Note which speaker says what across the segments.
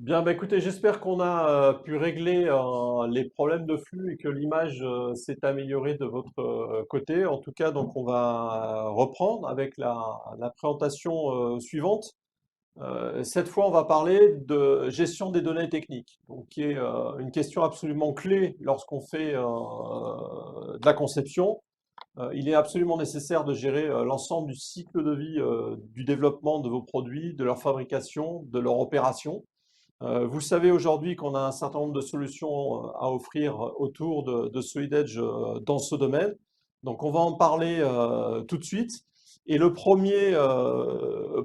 Speaker 1: Bien, bah, écoutez, j'espère qu'on a pu régler les problèmes de flux et que l'image s'est améliorée de votre côté. En tout cas, donc on va reprendre avec la présentation suivante. Cette fois, on va parler de gestion des données techniques, donc qui est une question absolument clé lorsqu'on fait de la conception. Il est absolument nécessaire de gérer l'ensemble du cycle de vie du développement de vos produits, de leur fabrication, de leur opération. Vous savez aujourd'hui qu'on a un certain nombre de solutions à offrir autour de Solid Edge dans ce domaine. Donc on va en parler tout de suite. Et le premier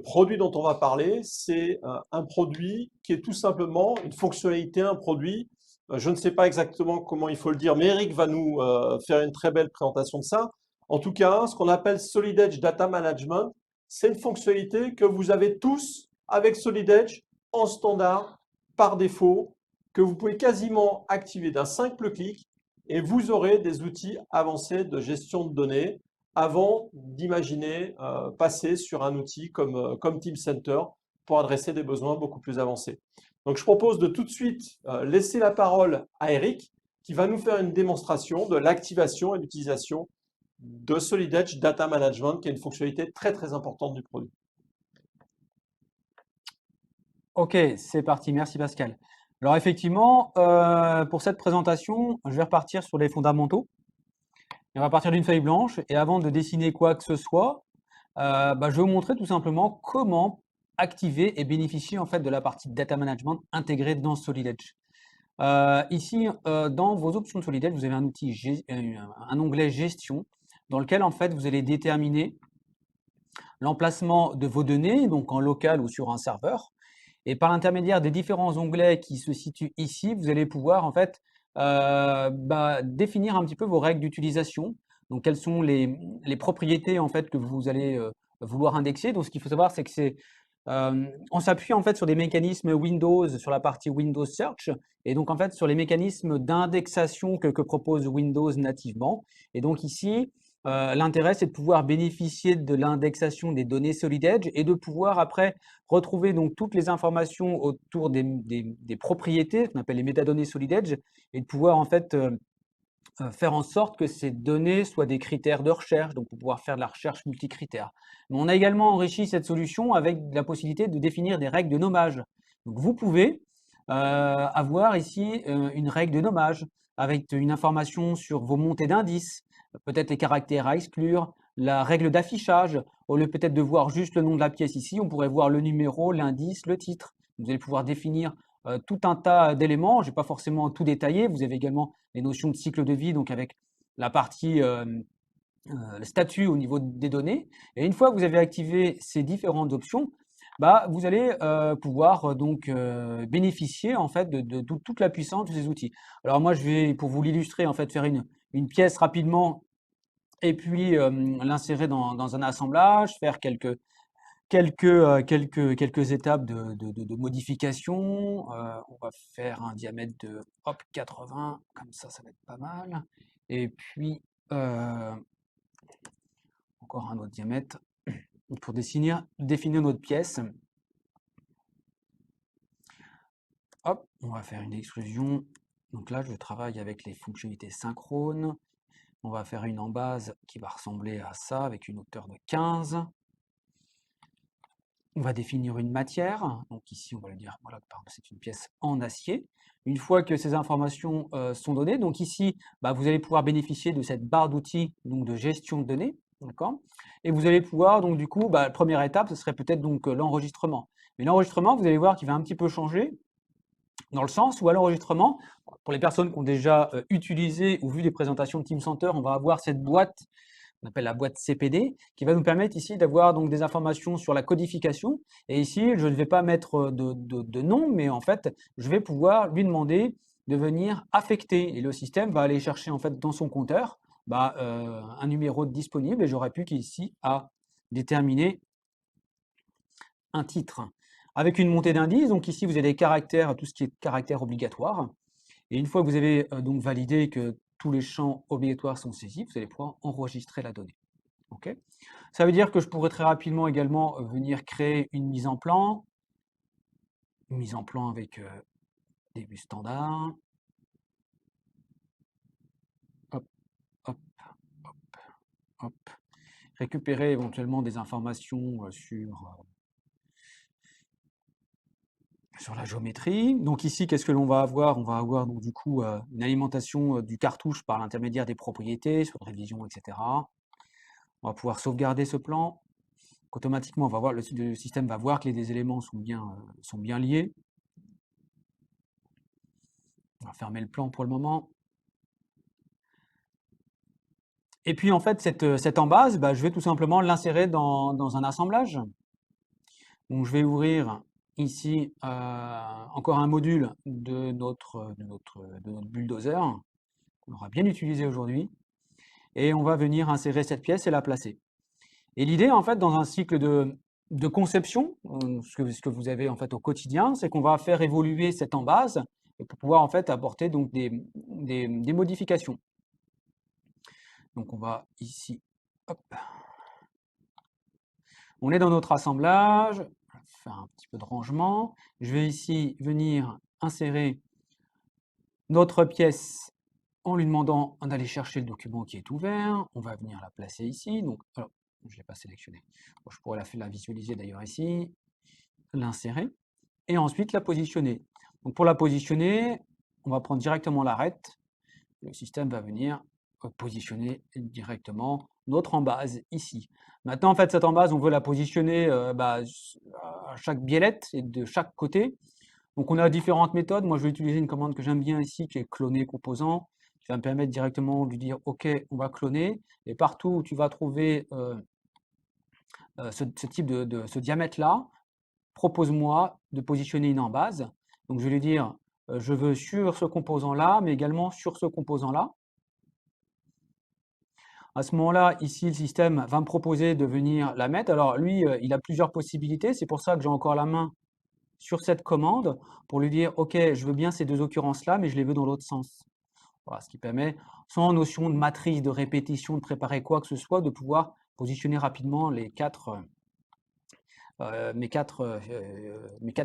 Speaker 1: produit dont on va parler, c'est un produit qui est tout simplement une fonctionnalité, un produit. Je ne sais pas exactement comment il faut le dire, mais Eric va nous faire une très belle présentation de ça. En tout cas, ce qu'on appelle Solid Edge Data Management, c'est une fonctionnalité que vous avez tous avec Solid Edge en standard par défaut que vous pouvez quasiment activer d'un simple clic et vous aurez des outils avancés de gestion de données avant d'imaginer passer sur un outil comme Teamcenter pour adresser des besoins beaucoup plus avancés. Donc je propose de tout de suite laisser la parole à Eric qui va nous faire une démonstration de l'activation et l'utilisation de Solid Edge Data Management qui est une fonctionnalité très très importante du produit.
Speaker 2: Ok, c'est parti. Merci Pascal. Alors effectivement, pour cette présentation, je vais repartir sur les fondamentaux. Et on va partir d'une feuille blanche. Et avant de dessiner quoi que ce soit, je vais vous montrer tout simplement comment activer et bénéficier en fait de la partie data management intégrée dans Solid Edge. Ici, dans vos options de Solid Edge, vous avez un outil, un onglet gestion, dans lequel en fait vous allez déterminer l'emplacement de vos données, donc en local ou sur un serveur. Et par l'intermédiaire des différents onglets qui se situent ici, vous allez pouvoir en fait définir un petit peu vos règles d'utilisation. Donc, quelles sont les propriétés en fait que vous allez vouloir indexer. Donc, ce qu'il faut savoir, c'est que on s'appuie en fait sur des mécanismes Windows sur la partie Windows Search et donc en fait sur les mécanismes d'indexation que propose Windows nativement. Et donc ici, l'intérêt, c'est de pouvoir bénéficier de l'indexation des données Solid Edge et de pouvoir après retrouver donc toutes les informations autour des propriétés qu'on appelle les métadonnées Solid Edge et de pouvoir en fait faire en sorte que ces données soient des critères de recherche, donc pour pouvoir faire de la recherche multicritère. Mais on a également enrichi cette solution avec la possibilité de définir des règles de nommage. Donc vous pouvez avoir ici une règle de nommage avec une information sur vos montées d'indices, peut-être les caractères à exclure, la règle d'affichage. Au lieu peut-être de voir juste le nom de la pièce ici, on pourrait voir le numéro, l'indice, le titre. Vous allez pouvoir définir tout un tas d'éléments. Je ne vais pas forcément tout détailler. Vous avez également les notions de cycle de vie, donc avec la partie le statut au niveau des données. Et une fois que vous avez activé ces différentes options, vous allez pouvoir donc bénéficier en fait de toute la puissance de ces outils. Alors moi, je vais, pour vous l'illustrer, en fait, faire une pièce rapidement et puis l'insérer dans un assemblage, faire quelques étapes de modification. On va faire un diamètre de hop, 80, comme ça va être pas mal. Et puis, encore un autre diamètre pour définir notre pièce. Hop, on va faire une extrusion. Donc là, je travaille avec les fonctionnalités synchrones. On va faire une en base qui va ressembler à ça avec une hauteur de 15. On va définir une matière. Donc ici, on va le dire, voilà, c'est une pièce en acier. Une fois que ces informations sont données, donc ici, vous allez pouvoir bénéficier de cette barre d'outils donc de gestion de données, d'accord. Et vous allez pouvoir donc du coup, la première étape, ce serait peut-être donc l'enregistrement. Mais l'enregistrement, vous allez voir qu'il va un petit peu changer dans le sens où à l'enregistrement, pour les personnes qui ont déjà utilisé ou vu des présentations de Teamcenter, on va avoir cette boîte on appelle la boîte CPD, qui va nous permettre ici d'avoir donc des informations sur la codification. Et ici, je ne vais pas mettre de nom, mais en fait, je vais pouvoir lui demander de venir affecter. Et le système va aller chercher en fait dans son compteur un numéro disponible et j'aurai plus qu'ici à déterminer un titre. Avec une montée d'indices, donc ici vous avez des caractères, tout ce qui est caractères obligatoires. Et une fois que vous avez donc validé que tous les champs obligatoires sont saisis, vous allez pouvoir enregistrer la donnée. Okay. Ça veut dire que je pourrais très rapidement également venir créer une mise en plan, mise en plan avec début standard. Hop, hop, hop, hop. Récupérer éventuellement des informations sur la géométrie. Donc ici, qu'est-ce que l'on va avoir? On va avoir donc du coup une alimentation du cartouche par l'intermédiaire des propriétés, sur révision, etc. On va pouvoir sauvegarder ce plan. Automatiquement, on va voir, le système va voir que les éléments sont bien liés. On va fermer le plan pour le moment. Et puis en fait, cette embase, je vais tout simplement l'insérer dans un assemblage. Donc je vais ouvrir ici encore un module de notre bulldozer qu'on aura bien utilisé aujourd'hui. Et on va venir insérer cette pièce et la placer. Et l'idée, en fait, dans un cycle de conception, ce que vous avez en fait au quotidien, c'est qu'on va faire évoluer cette embase et pour pouvoir en fait apporter donc des modifications. Donc on va ici, hop. On est dans notre assemblage, je vais faire un petit peu de rangement. Je vais ici venir insérer notre pièce en lui demandant d'aller chercher le document qui est ouvert. On va venir la placer ici. Donc, alors, je ne l'ai pas sélectionné. Bon, je pourrais la visualiser d'ailleurs ici, l'insérer et ensuite la positionner. Donc pour la positionner, on va prendre directement l'arête. Le système va venir positionner directement notre embase ici. Maintenant, en fait, cette embase, on veut la positionner à chaque biellette et de chaque côté. Donc on a différentes méthodes. Moi, je vais utiliser une commande que j'aime bien ici, qui est cloner composant, qui va me permettre directement de lui dire OK, on va cloner. Et partout où tu vas trouver ce type ce diamètre-là, propose-moi de positionner une embase. Donc je vais lui dire je veux sur ce composant-là, mais également sur ce composant-là. À ce moment-là, ici, le système va me proposer de venir la mettre. Alors lui, il a plusieurs possibilités. C'est pour ça que j'ai encore la main sur cette commande pour lui dire OK, je veux bien ces deux occurrences-là, mais je les veux dans l'autre sens. Voilà, ce qui permet, sans notion de matrice, de répétition, de préparer quoi que ce soit, de pouvoir positionner rapidement mes quatre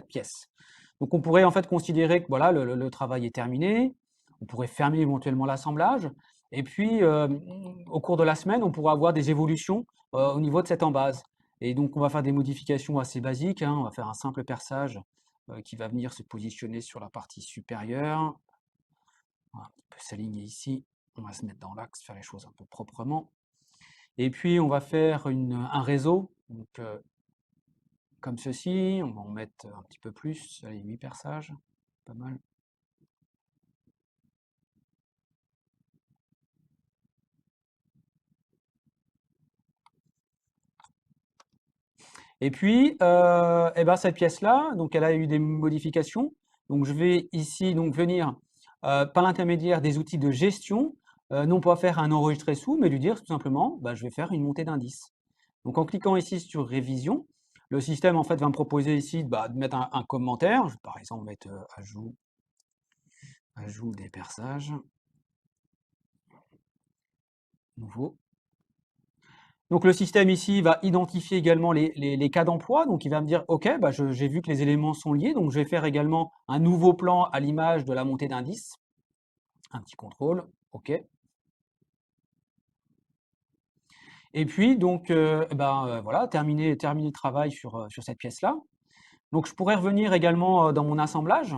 Speaker 2: pièces. Donc on pourrait en fait considérer que voilà, le travail est terminé. On pourrait fermer éventuellement l'assemblage. Et puis, au cours de la semaine, on pourra avoir des évolutions au niveau de cette embase. Et donc, on va faire des modifications assez basiques, hein. On va faire un simple perçage qui va venir se positionner sur la partie supérieure. Voilà, on peut s'aligner ici. On va se mettre dans l'axe, faire les choses un peu proprement. Et puis, on va faire un réseau. Donc, comme ceci. On va en mettre un petit peu plus. Allez, 8 perçages. Pas mal. Et puis, cette pièce-là, donc elle a eu des modifications. Donc je vais ici donc venir par l'intermédiaire des outils de gestion, non pas faire un enregistré sous, mais lui dire tout simplement, je vais faire une montée d'indice. Donc en cliquant ici sur révision, le système en fait va me proposer ici de mettre un commentaire. Je vais par exemple mettre ajout des perçages. Nouveau. Donc le système ici va identifier également les cas d'emploi. Donc il va me dire, OK, j'ai vu que les éléments sont liés, donc je vais faire également un nouveau plan à l'image de la montée d'indice. Un petit contrôle, OK. Et puis donc voilà, terminer le travail sur cette pièce-là. Donc je pourrais revenir également dans mon assemblage.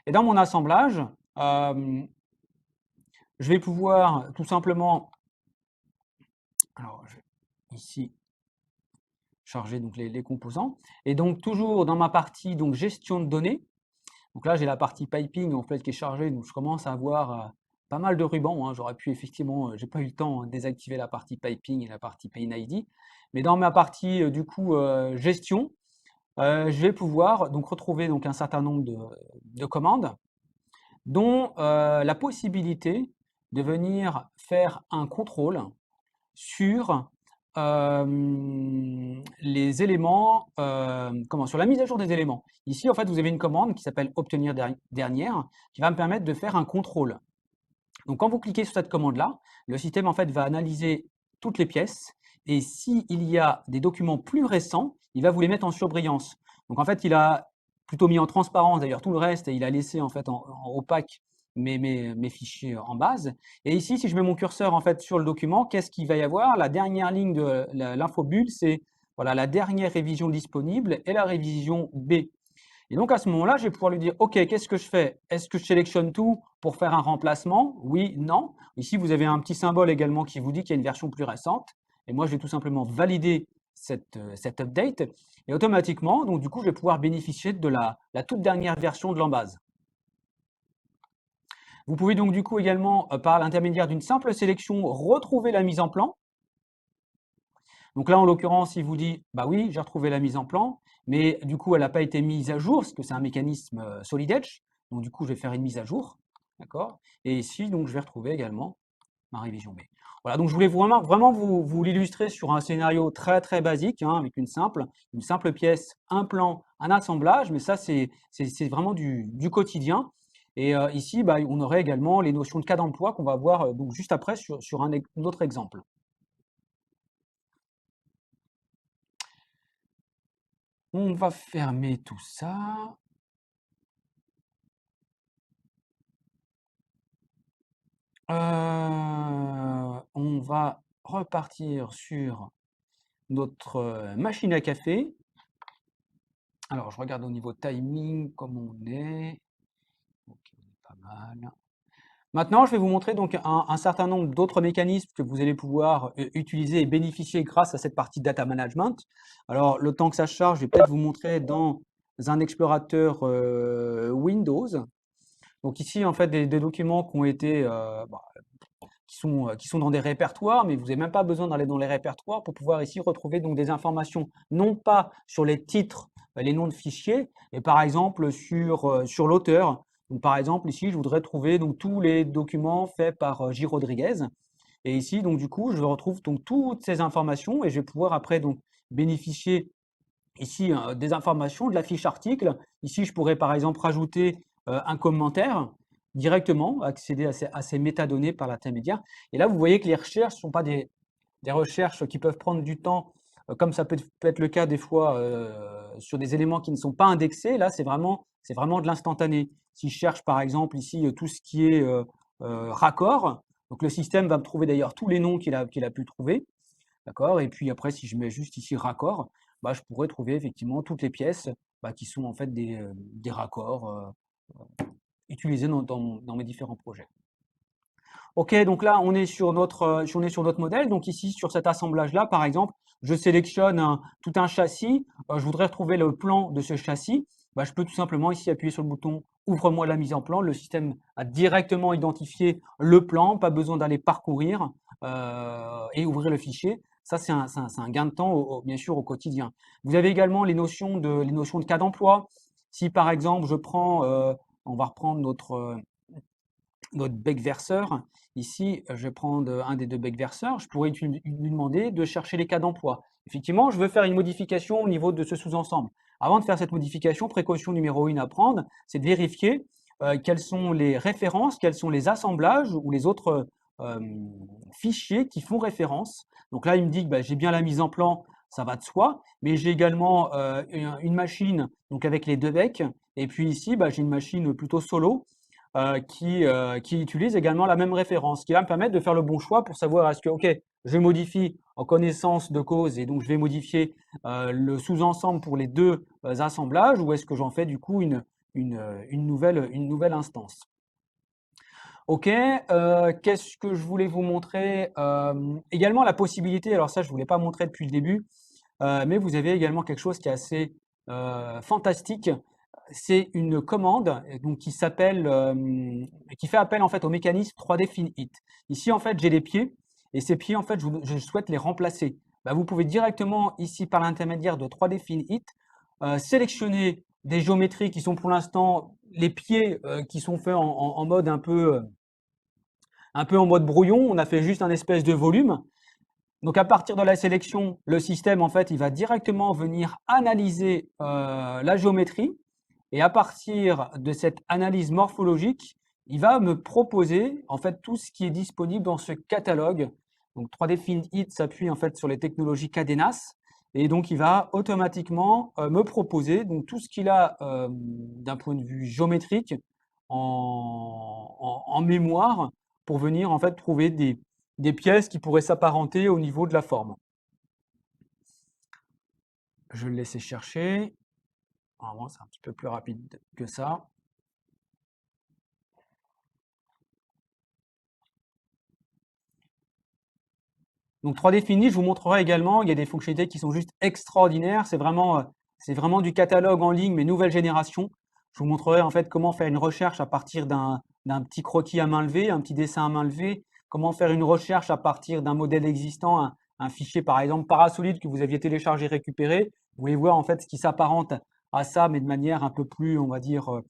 Speaker 2: Et dans mon assemblage, je vais pouvoir tout simplement, alors ici, charger donc les composants. Et donc toujours dans ma partie donc gestion de données. Donc là j'ai la partie piping en fait qui est chargée, donc je commence à avoir pas mal de rubans, hein. J'aurais pu effectivement, j'ai pas eu le temps de désactiver la partie piping et la partie Pain ID. Mais dans ma partie du coup gestion, je vais pouvoir donc retrouver donc un certain nombre de commandes, dont la possibilité de venir faire un contrôle sur les éléments, sur la mise à jour des éléments. Ici, en fait, vous avez une commande qui s'appelle obtenir dernière, qui va me permettre de faire un contrôle. Donc, quand vous cliquez sur cette commande-là, le système en fait va analyser toutes les pièces et s'il y a des documents plus récents, il va vous les mettre en surbrillance. Donc en fait, il a plutôt mis en transparence d'ailleurs tout le reste et il a laissé en fait en opaque mes fichiers en base. Et ici, si je mets mon curseur en fait sur le document, qu'est-ce qu'il va y avoir? La dernière ligne de l'infobulle, c'est voilà, la dernière révision disponible et la révision B. Et donc à ce moment-là, je vais pouvoir lui dire, OK, qu'est-ce que je fais? Est-ce que je sélectionne tout pour faire un remplacement? Oui, non. Ici, vous avez un petit symbole également qui vous dit qu'il y a une version plus récente. Et moi, je vais tout simplement valider cette update. Et automatiquement, donc du coup, je vais pouvoir bénéficier de la toute dernière version de l'embase. Vous pouvez donc du coup également, par l'intermédiaire d'une simple sélection, retrouver la mise en plan. Donc là, en l'occurrence, il vous dit, bah oui, j'ai retrouvé la mise en plan, mais du coup, elle n'a pas été mise à jour, parce que c'est un mécanisme Solid Edge. Donc du coup, je vais faire une mise à jour, d'accord? Et ici, donc, je vais retrouver également ma révision B. Voilà, donc je voulais vraiment vous l'illustrer sur un scénario très très basique, hein, avec une simple pièce, un plan, un assemblage, mais ça, c'est vraiment du quotidien. Et ici, bah, on aurait également les notions de cas d'emploi qu'on va voir donc juste après sur un autre exemple. On va fermer tout ça. On va repartir sur notre machine à café. Alors, je regarde au niveau timing, comme on est. Ok, on est pas mal. Maintenant, je vais vous montrer donc un certain nombre d'autres mécanismes que vous allez pouvoir utiliser et bénéficier grâce à cette partie data management. Alors, le temps que ça charge, je vais peut-être vous montrer dans un explorateur Windows. Donc ici, en fait, des documents qui ont été qui sont dans des répertoires, mais vous n'avez même pas besoin d'aller dans les répertoires pour pouvoir ici retrouver donc des informations, non pas sur les titres, les noms de fichiers, et par exemple sur l'auteur. Donc par exemple ici, je voudrais trouver donc tous les documents faits par J. Rodriguez. Et ici, donc du coup, je retrouve donc toutes ces informations et je vais pouvoir après donc bénéficier ici des informations de la fiche article. Ici, je pourrais par exemple rajouter un commentaire directement, accéder à ces métadonnées par l'intermédiaire. Et là, vous voyez que les recherches ne sont pas des recherches qui peuvent prendre du temps, comme ça peut être le cas des fois sur des éléments qui ne sont pas indexés. Là, c'est vraiment de l'instantané. Si je cherche par exemple ici tout ce qui est raccord, donc le système va me trouver d'ailleurs tous les noms qu'il a pu trouver. D'accord? Et puis après, si je mets juste ici raccord, bah, je pourrais trouver effectivement toutes les pièces bah, qui sont en fait des raccords utilisés dans mes différents projets. Ok, donc là, on est sur notre modèle. Donc ici, sur cet assemblage-là, par exemple, je sélectionne tout un châssis. Je voudrais retrouver le plan de ce châssis. Bah, je peux tout simplement ici appuyer sur le bouton Ouvre-moi la mise en plan. Le système a directement identifié le plan, pas besoin d'aller parcourir et ouvrir le fichier. Ça, c'est un gain de temps, bien sûr, au quotidien. Vous avez également les notions de cas d'emploi. Si par exemple, on va reprendre notre bec verseur. Ici, je vais prendre un des deux becs verseurs. Je pourrais lui demander de chercher les cas d'emploi. Effectivement, je veux faire une modification au niveau de ce sous-ensemble. Avant de faire cette modification, précaution numéro 1 à prendre, c'est de vérifier quelles sont les références, quels sont les assemblages ou les autres euh, fichiers qui font référence. Donc là, il me dit que bah, j'ai bien la mise en plan, ça va de soi, mais j'ai également une machine donc avec les deux becs. Et puis ici, bah, j'ai une machine plutôt solo qui utilise également la même référence, qui va me permettre de faire le bon choix pour savoir est-ce que, OK, je modifie en connaissance de cause et donc je vais modifier le sous-ensemble pour les deux assemblages ou est-ce que j'en fais du coup une nouvelle instance. OK, qu'est-ce que je voulais vous montrer? Également la possibilité, alors ça je ne voulais pas montrer depuis le début, mais vous avez également quelque chose qui est assez fantastique. C'est une commande donc qui fait appel en fait au mécanisme 3D Fin Hit. Ici en fait j'ai des pieds et ces pieds en fait je souhaite les remplacer. Bah, vous pouvez directement ici par l'intermédiaire de 3D Fin Hit sélectionner des géométries qui sont pour l'instant les pieds qui sont faits en mode un peu en mode brouillon. On a fait juste un espèce de volume. Donc à partir de la sélection, le système en fait il va directement venir analyser la géométrie et à partir de cette analyse morphologique, il va me proposer en fait tout ce qui est disponible dans ce catalogue. Donc 3D Field Hit s'appuie en fait sur les technologies Cadenas Et donc, il va automatiquement me proposer donc, tout ce qu'il a d'un point de vue géométrique en mémoire pour venir en fait trouver des pièces qui pourraient s'apparenter au niveau de la forme. Je vais le laisser chercher. Normalement, c'est un petit peu plus rapide que ça. Donc 3D Finish, je vous montrerai également, il y a des fonctionnalités qui sont juste extraordinaires. C'est vraiment du catalogue en ligne, mais nouvelle génération. Je vous montrerai en fait comment faire une recherche à partir d'un petit croquis à main levée, un petit dessin à main levée, comment faire une recherche à partir d'un modèle existant, un fichier par exemple Parasolid que vous aviez téléchargé, récupéré. Vous pouvez voir en fait ce qui s'apparente à ça, mais de manière un peu plus, on va dire,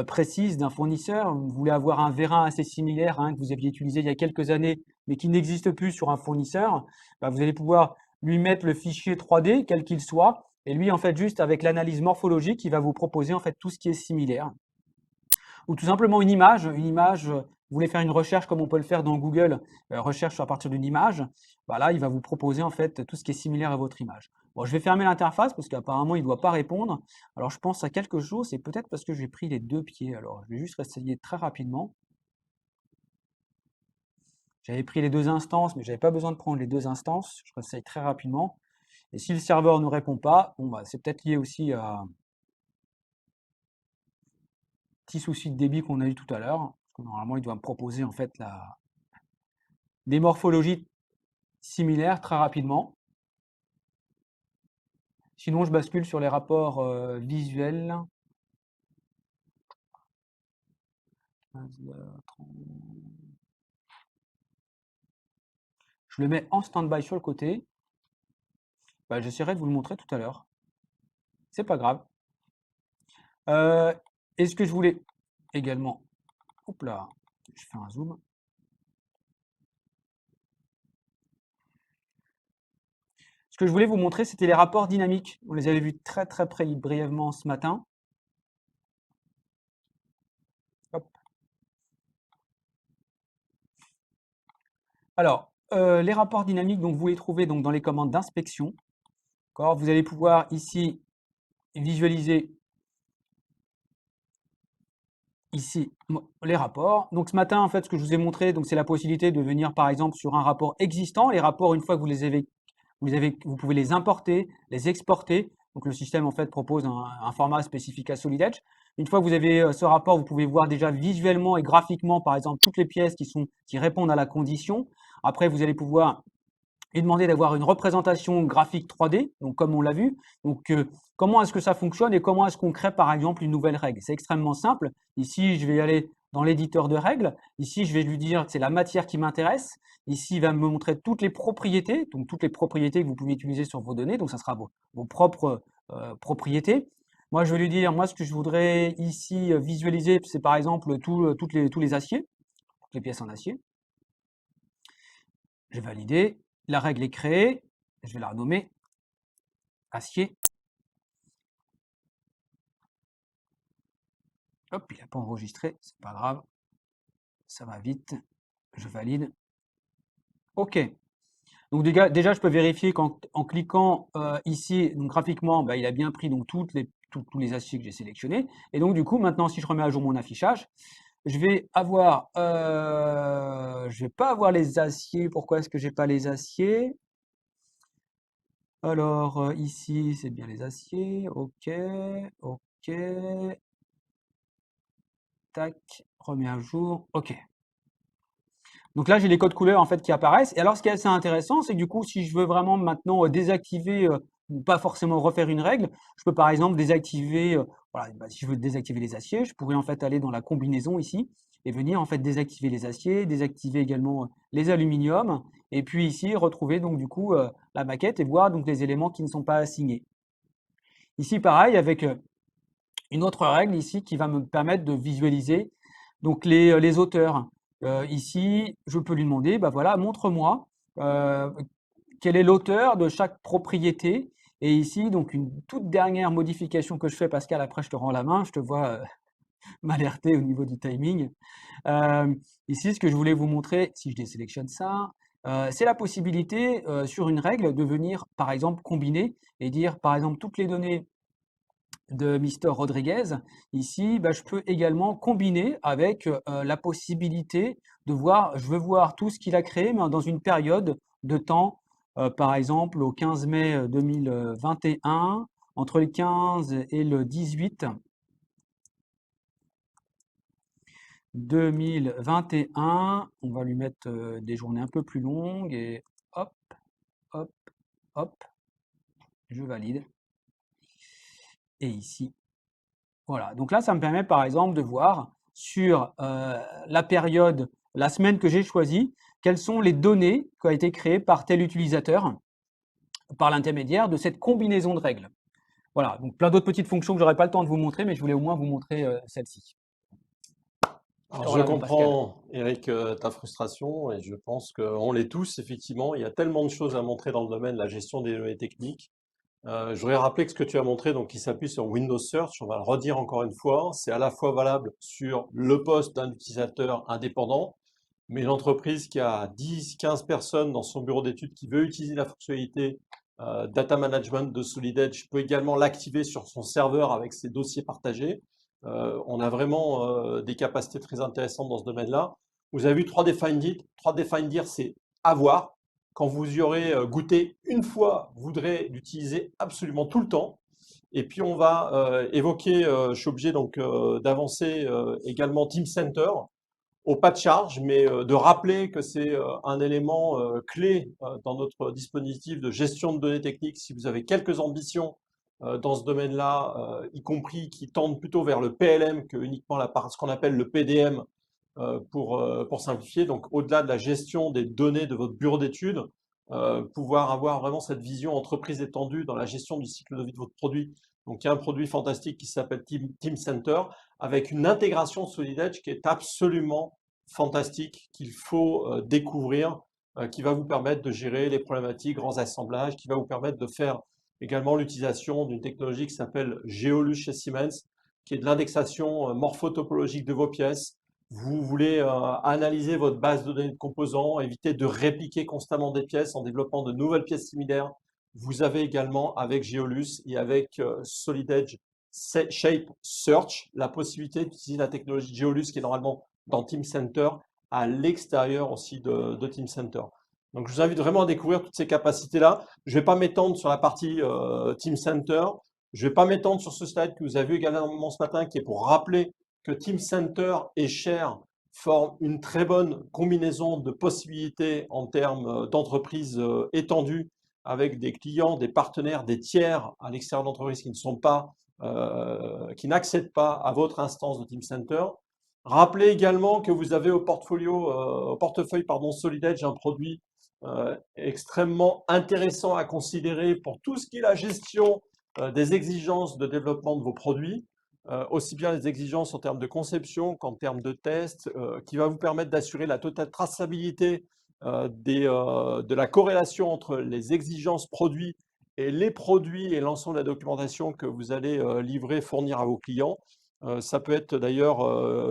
Speaker 2: précise d'un fournisseur. Vous voulez avoir un vérin assez similaire que vous aviez utilisé il y a quelques années, mais qui n'existe plus sur un fournisseur, bah, vous allez pouvoir lui mettre le fichier 3D, quel qu'il soit, et lui, en fait, juste avec l'analyse morphologique, il va vous proposer en fait tout ce qui est similaire. Ou tout simplement une image, vous voulez faire une recherche comme on peut le faire dans Google, recherche à partir d'une image, bah là, il va vous proposer en fait tout ce qui est similaire à votre image. Bon, je vais fermer l'interface parce qu'apparemment, il ne doit pas répondre. Alors, je pense à quelque chose, c'est peut-être parce que j'ai pris les deux pieds. Alors, je vais juste essayer très rapidement. J'avais pris les deux instances, mais je n'avais pas besoin de prendre les deux instances. Je réessaye très rapidement. Et si le serveur ne répond pas, bon, bah, c'est peut-être lié aussi à un petit souci de débit qu'on a eu tout à l'heure. Parce que normalement, il doit me proposer en fait des morphologies similaires très rapidement. Sinon, je bascule sur les rapports visuels. 15h30. Je le mets en stand-by sur le côté. Bah, j'essaierai de vous le montrer tout à l'heure. C'est pas grave. Et ce que je voulais également, hop là, je fais un zoom. Ce que je voulais vous montrer, c'était les rapports dynamiques. On les avait vus très très brièvement ce matin. Hop. Alors, les rapports dynamiques, donc vous les trouvez donc dans les commandes d'inspection. Vous allez pouvoir ici visualiser ici les rapports. Donc ce matin, en fait, ce que je vous ai montré, donc c'est la possibilité de venir par exemple sur un rapport existant. Les rapports, une fois que vous les avez, vous pouvez les importer, les exporter. Donc le système en fait propose un format spécifique à Solid Edge. Une fois que vous avez ce rapport, vous pouvez voir déjà visuellement et graphiquement, par exemple, toutes les pièces qui répondent à la condition. Après, vous allez pouvoir lui demander d'avoir une représentation graphique 3D, donc comme on l'a vu. Donc, comment est-ce que ça fonctionne et comment est-ce qu'on crée par exemple une nouvelle règle? C'est extrêmement simple. Ici, je vais aller dans l'éditeur de règles. Ici, je vais lui dire que c'est la matière qui m'intéresse. Ici, il va me montrer toutes les propriétés, donc toutes les propriétés que vous pouvez utiliser sur vos données. Donc, ça sera vos propres propriétés. Moi, je vais lui dire, moi, ce que je voudrais ici visualiser, c'est par exemple tous les aciers, toutes les pièces en acier. Je vais valider. La règle est créée. Je vais la renommer acier. Hop, il n'a pas enregistré, c'est pas grave. Ça va vite. Je valide. OK. Donc déjà je peux vérifier qu'en cliquant ici, donc graphiquement, bah, il a bien pris donc tous les aciers que j'ai sélectionnés. Et donc du coup, maintenant, si je remets à jour mon affichage, je vais avoir, je vais pas avoir les aciers. Pourquoi est-ce que j'ai pas les aciers? Alors ici, c'est bien les aciers. OK, OK. Tac, remets à jour. OK. Donc là, j'ai les codes couleurs en fait qui apparaissent. Et alors, ce qui est assez intéressant, c'est que du coup, si je veux vraiment maintenant désactiver ou pas forcément refaire une règle, je peux par exemple désactiver, voilà, bah, si je veux désactiver les aciers, je pourrais en fait aller dans la combinaison ici et venir en fait désactiver les aciers, désactiver également les aluminiums, et puis ici retrouver donc du coup la maquette et voir donc les éléments qui ne sont pas assignés. Ici, pareil, avec une autre règle ici qui va me permettre de visualiser donc les auteurs. Ici, je peux lui demander, bah voilà, montre-moi quel est l'auteur de chaque propriété. Et ici, donc une toute dernière modification que je fais, Pascal, après je te rends la main, je te vois m'alerter au niveau du timing. Ici, ce que je voulais vous montrer, si je désélectionne ça, c'est la possibilité sur une règle de venir par exemple combiner et dire par exemple toutes les données de Mister Rodriguez, ici, bah, je peux également combiner avec la possibilité de voir, je veux voir tout ce qu'il a créé, mais dans une période de temps, par exemple au 15 mai 2021, entre le 15 et le 18 2021, on va lui mettre des journées un peu plus longues et hop, hop, hop, je valide. Et ici, voilà, donc là, ça me permet par exemple de voir sur la période, la semaine que j'ai choisie, quelles sont les données qui ont été créées par tel utilisateur par l'intermédiaire de cette combinaison de règles. Voilà, donc plein d'autres petites fonctions que j'aurais pas le temps de vous montrer, mais je voulais au moins vous montrer celle-ci. Je
Speaker 1: Alors,
Speaker 2: te
Speaker 1: je
Speaker 2: relève, mon Pascal.
Speaker 1: comprends, Eric, ta frustration, et je pense qu'on l'est tous, effectivement. Il y a tellement de choses à montrer dans le domaine de la gestion des données techniques. Je voudrais rappeler que ce que tu as montré, donc, qui s'appuie sur Windows Search, on va le redire encore une fois, c'est à la fois valable sur le poste d'un utilisateur indépendant, mais une entreprise qui a 10, 15 personnes dans son bureau d'études qui veut utiliser la fonctionnalité Data Management de SolidEdge peut également l'activer sur son serveur avec ses dossiers partagés. On a vraiment des capacités très intéressantes dans ce domaine-là. Vous avez vu 3D Find It. 3D Find It, c'est avoir. Quand vous y aurez goûté une fois, vous voudrez l'utiliser absolument tout le temps. Et puis on va évoquer, je suis obligé donc d'avancer également Team Center au pas de charge, mais de rappeler que c'est un élément clé dans notre dispositif de gestion de données techniques. Si vous avez quelques ambitions dans ce domaine-là, y compris qui tendent plutôt vers le PLM que uniquement ce qu'on appelle le PDM pour simplifier. Donc, au-delà de la gestion des données de votre bureau d'études, pouvoir avoir vraiment cette vision entreprise étendue dans la gestion du cycle de vie de votre produit. Donc, il y a un produit fantastique qui s'appelle Team Center avec une intégration SolidEdge qui est absolument fantastique, qu'il faut découvrir, qui va vous permettre de gérer les problématiques, grands assemblages, qui va vous permettre de faire également l'utilisation d'une technologie qui s'appelle Geolus chez Siemens, qui est de l'indexation morphotopologique de vos pièces. Vous voulez analyser votre base de données de composants, éviter de répliquer constamment des pièces en développant de nouvelles pièces similaires. Vous avez également avec Geolus et avec SolidEdge Shape Search la possibilité d'utiliser la technologie Geolus qui est normalement dans Team Center à l'extérieur aussi de Team Center. Donc, je vous invite vraiment à découvrir toutes ces capacités-là. Je ne vais pas m'étendre sur la partie Team Center. Je ne vais pas m'étendre sur ce slide que vous avez vu également ce matin qui est pour rappeler que Team Center et Share forment une très bonne combinaison de possibilités en termes d'entreprise étendue avec des clients, des partenaires, des tiers à l'extérieur de l'entreprise qui ne sont pas, qui n'accèdent pas à votre instance de Team Center. Rappelez également que vous avez au portefeuille pardon, SolidEdge un produit extrêmement intéressant à considérer pour tout ce qui est la gestion des exigences de développement de vos produits, aussi bien les exigences en termes de conception qu'en termes de tests, qui va vous permettre d'assurer la totale traçabilité de la corrélation entre les exigences produits et les produits et l'ensemble de la documentation que vous allez livrer, fournir à vos clients. Ça peut être d'ailleurs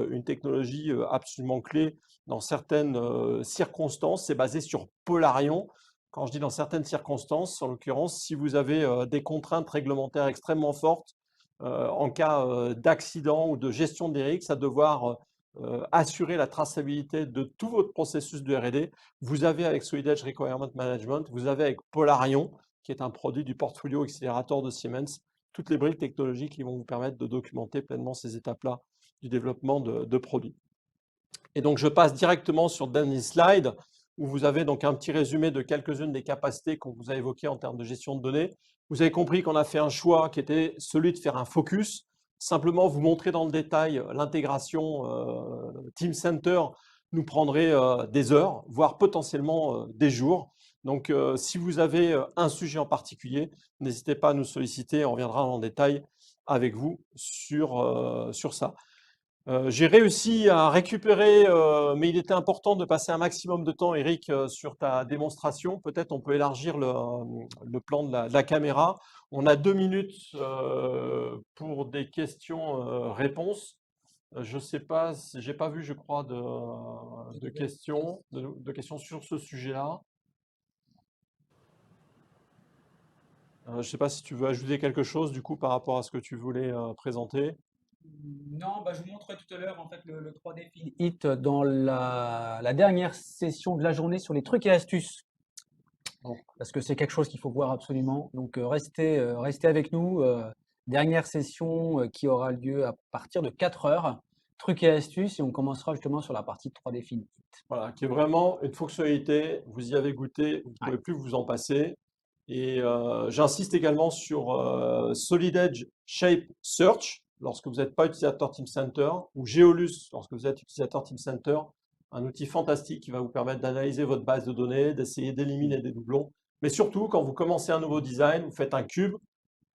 Speaker 1: une technologie absolument clé dans certaines circonstances. C'est basé sur Polarion. Quand je dis dans certaines circonstances, en l'occurrence, si vous avez des contraintes réglementaires extrêmement fortes, en cas d'accident ou de gestion des risques, à devoir assurer la traçabilité de tout votre processus de R&D, vous avez avec SolidEdge Requirement Management, vous avez avec Polarion, qui est un produit du portfolio accélérateur de Siemens, toutes les briques technologiques qui vont vous permettre de documenter pleinement ces étapes-là du développement de produits. Et donc, je passe directement sur le dernier slide où vous avez donc un petit résumé de quelques-unes des capacités qu'on vous a évoquées en termes de gestion de données. Vous avez compris qu'on a fait un choix qui était celui de faire un focus, simplement vous montrer dans le détail l'intégration Team Center nous prendrait des heures, voire potentiellement des jours. Donc, si vous avez un sujet en particulier, n'hésitez pas à nous solliciter, on reviendra en détail avec vous sur ça. J'ai réussi à récupérer, mais il était important de passer un maximum de temps, Eric, sur ta démonstration. Peut-être on peut élargir le plan de la caméra. On a 2 minutes pour des questions-réponses. Je sais pas, j'ai pas vu, je crois, de questions sur ce sujet-là. Je sais pas si tu veux ajouter quelque chose du coup par rapport à ce que tu voulais présenter.
Speaker 2: Non, bah, je vous montrerai tout à l'heure en fait le 3D Film Hit dans la dernière session de la journée sur les trucs et astuces.
Speaker 1: Bon,
Speaker 2: Parce que c'est quelque chose qu'il faut voir absolument. Donc restez avec nous. Dernière session qui aura lieu à partir de 4 heures. Trucs et astuces et on commencera justement sur la partie 3D Film Hit.
Speaker 1: voilà, qui est vraiment une fonctionnalité, vous y avez goûté, vous ne
Speaker 2: Ouais.
Speaker 1: pouvez plus vous en passer. Et j'insiste également sur Solid Edge Shape Search lorsque vous n'êtes pas utilisateur Team Center ou Geolus lorsque vous êtes utilisateur Team Center, un outil fantastique qui va vous permettre d'analyser votre base de données, d'essayer d'éliminer des doublons. Mais surtout, quand vous commencez un nouveau design, vous faites un cube,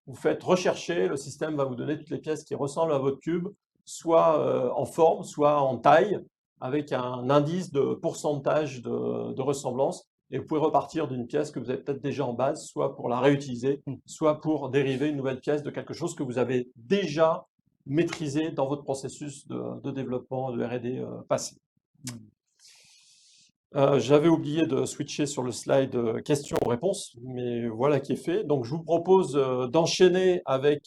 Speaker 1: vous faites rechercher, le système va vous donner toutes les pièces qui ressemblent à votre cube, soit en forme, soit en taille, avec un indice de pourcentage de ressemblance. Et vous pouvez repartir d'une pièce que vous avez peut-être déjà en base, soit pour la réutiliser,
Speaker 2: Mm.
Speaker 1: soit pour dériver une nouvelle pièce de quelque chose que vous avez déjà maîtrisé dans votre processus de développement de R&D passé.
Speaker 2: Mm.
Speaker 1: J'avais oublié de switcher sur le slide questions-réponses, mais voilà qui est fait. Donc, je vous propose d'enchaîner avec